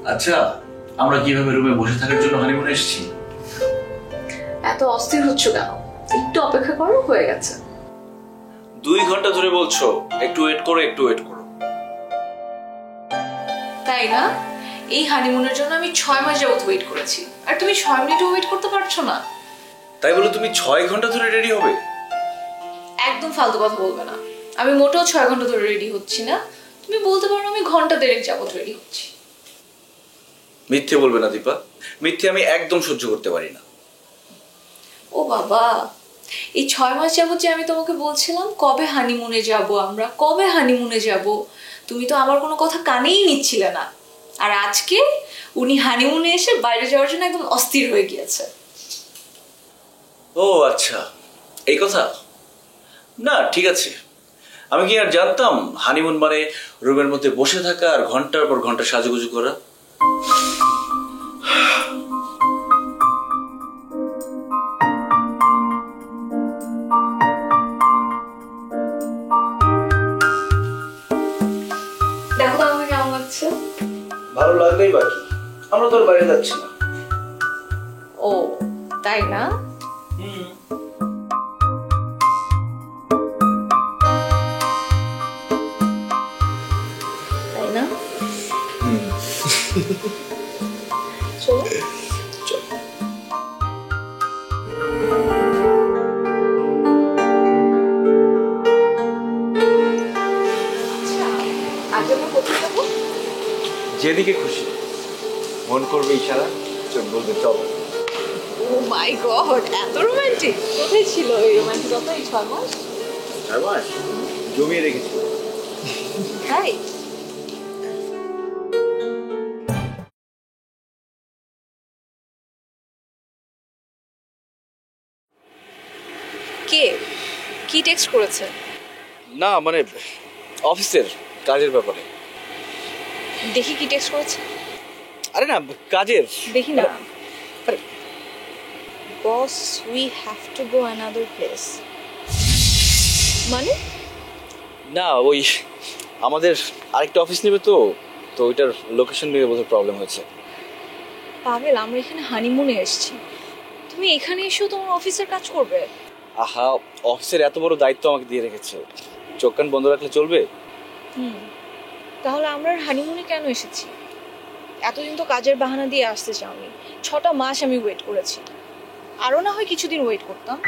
আচ্ছা, আমরা কিভাবে রুমে বসে থাকার জন্য হানিমুনে এসেছি? এত অস্থির হচ্ছ কেন? একটু অপেক্ষা করো, হয়ে গেছে। 2 ঘন্টা ধরে বলছো একটু ওয়েট করো, একটু ওয়েট করো। তাই না? এই হানিমুনের জন্য আমি 6 মাস যাবত ওয়েট করেছি, আর তুমি 6 মিনিটও ওয়েট করতে পারছো না। তাই বলে তুমি 6 ঘন্টা ধরে রেডি হবে? একদম ফালতু কথা বলবে না। আমি মোটেও 6 ঘন্টা ধরে রেডি হচ্ছি না। তুমি বলতে পারো আমি ঘন্টা 1.5 যাবত রেডি হচ্ছি। মিথ্যে বলবে না দীপা, মিথ্যে আমি একদম সহ্য করতে পারি না। ও বাবা, এই 6 মাস যাবত যে আমি তোমাকে বলছিলাম কবে হানিমুনে যাব আমরা, কবে হানিমুনে যাব, তুমি তো আমার কোনো কথা কানেই নিচ্ছিলে না। আর আজকে উনি হানিমুনে এসে বাইরে যাওয়ার জন্য একদম অস্থির হয়ে গিয়েছে। ও আচ্ছা, এই কথা। না ঠিক আছে, আমি কি আর জানতাম হানিমুন মানে রুমের মধ্যে বসে থাকা আর ঘন্টার পর ঘন্টা সাজুগুজু করা। দেখো তো আমাকে কেমন লাগছে? ভালো লাগলেই বাকি, আমরা তো আর বাইরে যাচ্ছি না। ও তাই না? তাই না? চলো চলো। আগে আমরা কোথায় যাবো? যেদিকে খুশি, মন করবে ইশারা, চোখ বলবে চলো। ও মাই গড, এত রোমান্টিক! কোথায় ছিল এই রোমান্টিকতা এই 6 মাস? 6 মাস জমিয়ে রেখেছি। তাই? কে কি টেক্সট করেছে? না মানে অফিসের কাজের ব্যাপারে। দেখি কি টেক্সট করেছে। আরে না, কাজের। দেখি না। Boss, we have to go another place. মানে? না ওই আমাদের আরেকটা অফিস নেবে তো, তো ওইটার লোকেশন নিয়ে বোধহয় প্রবলেম হয়েছে। পাগল, আমরা এখানে হানিমুনে এসেছি, তুমি এখানে এসেও তোমার অফিসের কাজ করবে? আহা, অফিসের এত বড় দায়িত্ব আমাকে দিয়ে রেখেছে, চোখ কান বন্ধ রাখলে চলবে? তাহলে আমরা হানিমুনে কেন এসেছি? এতদিন তো কাজের বাহানা দিয়ে আসতে চাওনি। 6টা মাস আমি ওয়েট করেছি, আরও না হয় কিছুদিন ওয়েট করতাম।